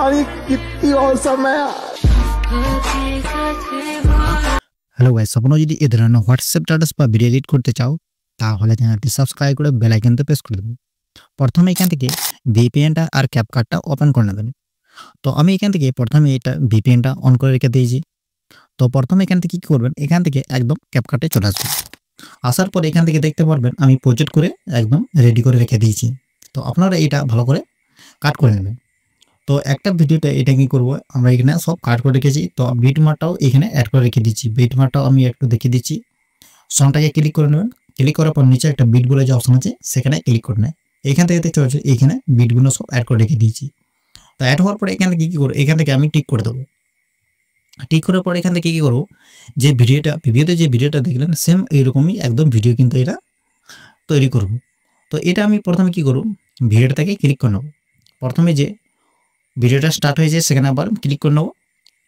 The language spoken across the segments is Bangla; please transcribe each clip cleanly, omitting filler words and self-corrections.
यार ये कितनी औसम है यार। হ্যালো গাইস, আপনারা যদি এই ধরনের হোয়াটসঅ্যাপ স্ট্যাটাস বা ভিডিও এডিট করতে চাও তাহলে চ্যানেলটি সাবস্ক্রাইব করে বেল আইকনটা প্রেস করে দেবেন। প্রথমে এখান থেকে ভিপিএনটা আর ক্যাপকাটটা ওপেন করে নেবেন। তো আমি এখান থেকে প্রথমে এটা ভিপিএনটা অন করে রেখে দিয়েছি। তো প্রথমে এখান থেকে কি করবেন, এখান থেকে একদম ক্যাপকাটে চলে আসবেন। আসার পর এখান থেকে দেখতে পারবেন আমি প্রজেক্ট করে একদম রেডি করে রেখে দিয়েছি। তো আপনারা এটা ভালো করে কাট করে নেবেন। তো একটা ভিডিওতে এটা কি করব, আমরা এখানে সব কাট করে রেখেছি। তো বিটমার্কটাও এখানে অ্যাড করে রেখে দিচ্ছি। বিটমার্কটাও আমি একটু দেখিয়ে দিচ্ছি। সনটাকে ক্লিক করে নেবেন। ক্লিক করার পর নিচে একটা বিট বলে যে অপশন আছে সেখানে ক্লিক করে নেন। এখান থেকে দেখতে পাচ্ছেন এখানে বিটগুলো সব অ্যাড করে রেখে দিয়েছি। তো অ্যাড হওয়ার পরে এখান থেকে কি করব, এখান থেকে আমি টিক করে দেবো। টিক করার পরে এখান থেকে কি করব, যে ভিডিওতে যে ভিডিওটা দেখলেন সেম এইরকমই একদম ভিডিও কিন্তু এটা তৈরি করব। তো এটা আমি প্রথমে কি করব, ভিডিওটা থেকে ক্লিক করে নেব। প্রথমে যে ভিডিওটা স্টার্ট হয়েছে সেখানে আবার ক্লিক করে নেব।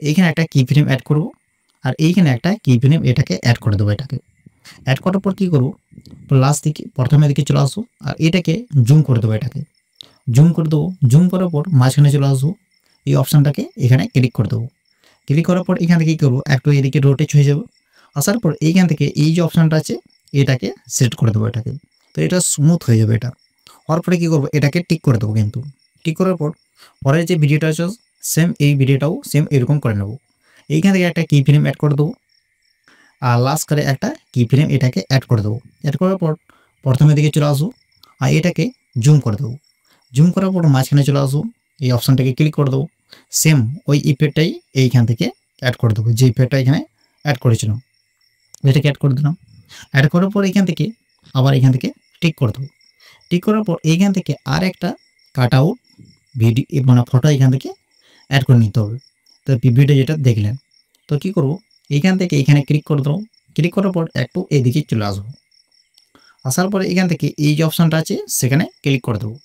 এইখানে একটা কি ফ্রেম অ্যাড করব, আর এইখানে একটা কি ফ্রেম এটাকে অ্যাড করে দেবো। এটাকে অ্যাড করার পর কি করব, লাস্ট দিকে প্রথমে দিকে চলে আসবো আর এটাকে জুম করে দেবো। এটাকে জুম করে দেবো। জুম করার পর মাঝখানে চলে আসবো, এই অপশানটাকে এখানে ক্লিক করে দেবো। ক্লিক করার পর এখান থেকে কী করবো, একটু এদিকে রোটেট হয়ে যাবে। আসার পর এইখান থেকে এই যে অপশানটা আছে এটাকে সেট করে দেবো। এটাকে তো এটা স্মুথ হয়ে যাবে। এটা হওয়ার পরে কী করবো, এটাকে টিক করে দেবো। কিন্তু টিক করার পর পরের যে ভিডিওটা আছে সেম এই ভিডিওটাও সেম এরকম করে নেব। এইখান থেকে একটা কি ফ্রেম অ্যাড করে দেবো, আর লাস্ট করে একটা কি ফ্রেম এটাকে অ্যাড করে দেবো। অ্যাড করার পর প্রথমে দিকে চলে আসবো আর এটাকে জুম করে দেবো। জুম করার পর মাঝখানে চলে আসবো, এই অপশানটাকে ক্লিক করে দেবো। সেম ওই ইফেক্টটাই এইখান থেকে অ্যাড করে দেবো, যে ইফেক্টটা এখানে অ্যাড করেছিলাম এটাকে অ্যাড করে দিলাম। অ্যাড করার পর এখান থেকে আবার এখান থেকে টিক করে দেবো। টিক করার পর এইখান থেকে আর একটা কাট আউট ভিডিও মানে ফটো এখান থেকে অ্যাড করে নিতে হবে। তো ভিডিওটা যেটা দেখলেন, তো কী করবো, এইখান থেকে এখানে ক্লিক করে দেবো। ক্লিক করার পর একটু এদিকে চলে আসবো। আসার পরে এখান থেকে এই যে অপশানটা আছে সেখানে ক্লিক করে দেবো।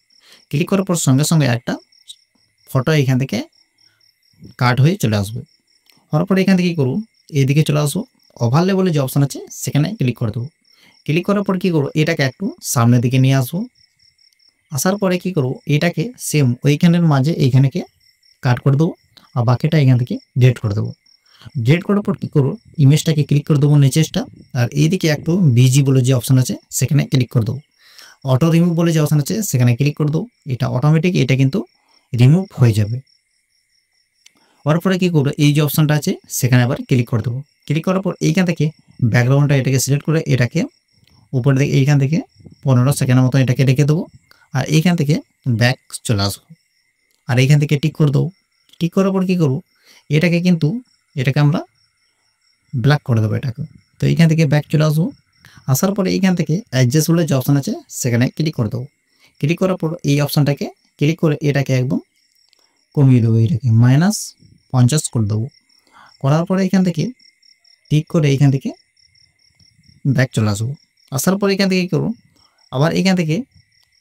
ক্লিক করার পর সঙ্গে সঙ্গে একটা ফটো এখান থেকে কাট হয়ে চলে আসবে। হওয়ার পরে এখান থেকে কী করবো, এইদিকে চলে আসবো। ওভারলে বলে যে অপশান আছে সেখানে ক্লিক করে দেবো। ক্লিক করার পর কী করবো, এটাকে একটু সামনের দিকে নিয়ে আসবো। আসার পরে কী করবো, এটাকে সেম ওইখানের মাঝে এইখানেকে কাট করে দেবো, আর বাকিটা এখান থেকে ডিলিট করে দেবো। ডিলিট করার পর কী করবো, ইমেজটাকে ক্লিক করে দেবো নিচেরটা, আর এইদিকে একটু বিজি বলে যে অপশান আছে সেখানে ক্লিক করে দেবো। অটো রিমুভ বলে যে অপশান আছে সেখানে ক্লিক করে দেবো। এটা অটোমেটিক এটা কিন্তু রিমুভ হয়ে যাবে। হওয়ার পরে কী করবো, এই যে অপশানটা আছে সেখানে আবার ক্লিক করে দেবো। ক্লিক করার পর এইখান থেকে ব্যাকগ্রাউন্ডটা এটাকে সিলেক্ট করে এটাকে উপরে দিকে এইখান থেকে 15 সেকেন্ডের মতো এটাকে রেখে দেবো, আর এইখান থেকে ব্যাক চলে আসবো আর এইখান থেকে টিক করে দেবো। টিক করার পর কী করবো, এটাকে আমরা ব্ল্যাক করে দেবো এটাকে। তো এইখান থেকে ব্যাক চলে আসবো। আসার পরে এইখান থেকে অ্যাডজাস্ট বলে যে অপশান আছে সেখানে ক্লিক করে দেবো। ক্লিক করার পর এই অপশানটাকে ক্লিক করে এটাকে একদম কমিয়ে দেবো, এটাকে -50 করে দেবো। করার পরে এখান থেকে টিক করে এইখান থেকে ব্যাক চলে আসবো। আসার পরে এখান থেকে কী করবো, আবার এইখান থেকে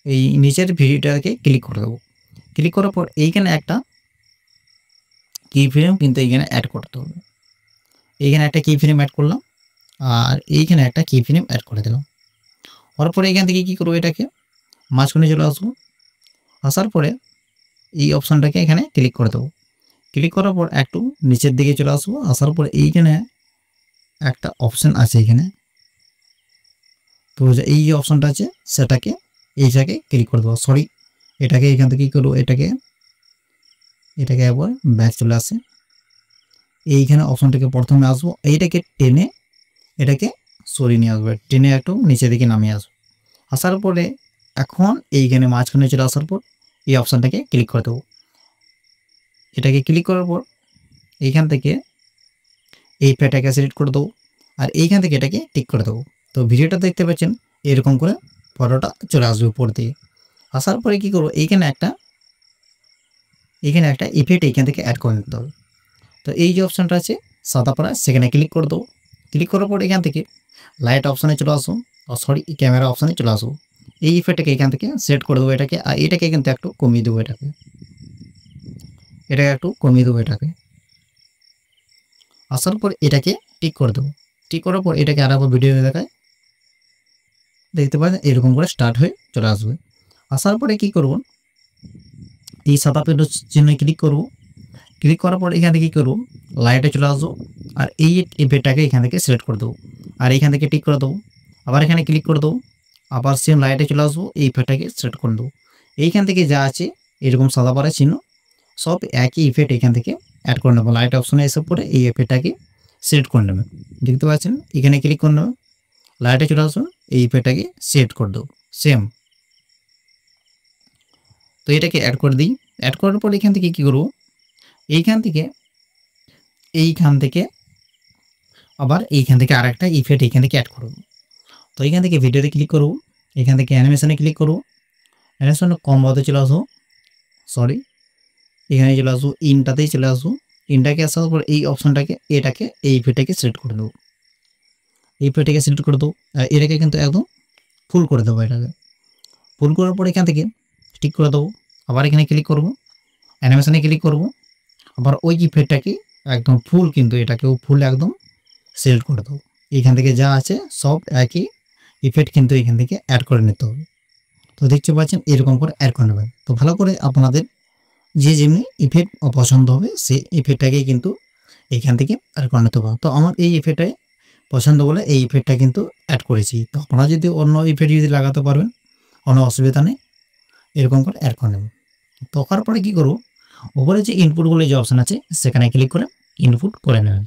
এই নিচের ভিডিওটাকে ক্লিক করে দেবো। ক্লিক করার পর এইখানে একটা কি ফ্রেম কিন্তু এইখানে অ্যাড করতে হবে। এইখানে একটা কি ফ্রেম অ্যাড করলাম, আর এইখানে একটা কি ফ্রেম অ্যাড করে দিলাম। হওয়ার পরে এইখান থেকে কী করবো, এটাকে মাঝখানে চলে আসবো। আসার পরে এই অপশানটাকে এখানে ক্লিক করে দেবো। ক্লিক করার পর একটু নিচের দিকে চলে আসবো। আসার পরে এইখানে একটা অপশান আছে এখানে, তো এই যে অপশানটা আছে সেটাকে এইটাকে ক্লিক করে দেবো। সরি, এটাকে এখান থেকে কী করবো, এটাকে একবার ব্যাক চলে আসে। এইখানে অপশানটাকে প্রথমে আসবো, এইটাকে টেনে এটাকে সরিয়ে নিয়ে আসবো, টেনে একটু নিচের দিকে নামিয়ে আসবো। আসার পরে এখন এইখানে মাঝখানে চলে আসার পর এই অপশানটাকে ক্লিক করে দেবো। এটাকে ক্লিক করার পর এইখান থেকে এই প্যাটাকে সিলেক্ট করে দেবো, আর এইখান থেকে এটাকে টিক করে দেবো। তো ভিডিওটা দেখতে পাচ্ছেন এরকম করে ফটোটা চলে আসবে উপর দিয়ে। আসার পরে কী করবো, এইখানে একটা ইফেক্ট এইখান থেকে অ্যাড করে নিতে হবে। তো এই যে অপশানটা আছে সাদা পাড়া সেখানে ক্লিক করে দেবো। ক্লিক করার পর এখান থেকে লাইট অপশানে চলে আসো, সরি ক্যামেরা অপশানে চলে আসো। এই ইফেক্টটাকে এখান থেকে সেট করে দেবো এটাকে, আর এটাকে কিন্তু একটু কমিয়ে দেবো। এটাকে একটু কমিয়ে দেবো এটাকে। আসার পর এটাকে টিক করে দেবো। টিক করার পর এটাকে আরেকবার ভিডিও দেখায়, দেখতে পাচ্ছেন এরকম করে স্টার্ট হয়ে চলে আসবে। আসার পরে কি করব, এই সাদা পেনের চিহ্নে ক্লিক করব। ক্লিক করার পর এখান থেকে কী করবো, লাইটে চলে আসবো আর এই ইফেক্টটাকে এখান থেকে সিলেক্ট করে দেবো আর এখান থেকে টিক করে দেবো। আবার এখানে ক্লিক করে দেবো, আবার সেম লাইটে চলে আসবো, এই ইফেক্টটাকে সিলেক্ট করে দেবো। এইখান থেকে যা আছে এরকম সাদা পাড়া চিহ্ন সব একই ইফেক্ট এখান থেকে অ্যাড করে নেবো। লাইট অপশনে এসে পরে এই ইফেক্টটাকে সিলেক্ট করে নেবেন। দেখতে পাচ্ছেন এখানে ক্লিক করে নেবেন, লাইটে চলে আসুন, এই ইফেক্টটাকে সিলেক্ট করে দেবো সেম। তো এটাকে অ্যাড করে দিই। অ্যাড করার পর এখান থেকে কী করবো, এইখান থেকে আবার এইখান থেকে আরেকটা ইফেক্ট এখান থেকে অ্যাড করব। তো এখান থেকে ভিডিওতে ক্লিক করব, এখান থেকে অ্যানিমেশনে ক্লিক করব, অ্যানিমেশনে কম্বোতে চলে আসবো, সরি এখানে চলে আসবো, ইনটাতেই চলে আসবো। ইনটাকে আসার পর এই অপশনটাকে এটাকে এই ইফেক্টটাকে সিলেক্ট করে দেবো, এই ইফেক্টটাকে সিলেক্ট করে দেবো। এটাকে কিন্তু একদম ফুল করে দেবো। এটাকে ফুল করার পর এখান থেকে টিক করে দেবো, আবার এখানে ক্লিক করব, অ্যানিমেশনে ক্লিক করব, আবার ওই ইফেক্টটাকে একদম ফুল কিন্তু এটাকেও ফুল একদম সিলেক্ট করে দেবো। এইখান থেকে যা আছে সব একই ইফেক্ট কিন্তু এখান থেকে অ্যাড করে নিতে হবে। তো দেখতে পাচ্ছেন এরকম করে অ্যাড করে নেবেন। তো ভালো করে আপনাদের যে যেমনি ইফেক্ট পছন্দ হবে সেই ইফেক্টটাকেই কিন্তু এইখান থেকে অ্যাড করে নিতে হবে। তো আমার এই ইফেক্টটাই পছন্দ বলে এই ইফেক্টটা কিন্তু অ্যাড করেছি। তো আপনারা যদি অন্য ইফেক্ট যদি লাগাতে পারবেন কোনো অসুবিধা নেই, এরকম করে অ্যাড করে নেবেন। তো করার পরে কী করবো, উপরে যে ইনপুটগুলো যে অপশান আছে সেখানে ক্লিক করে ইনপুট করে নেবেন।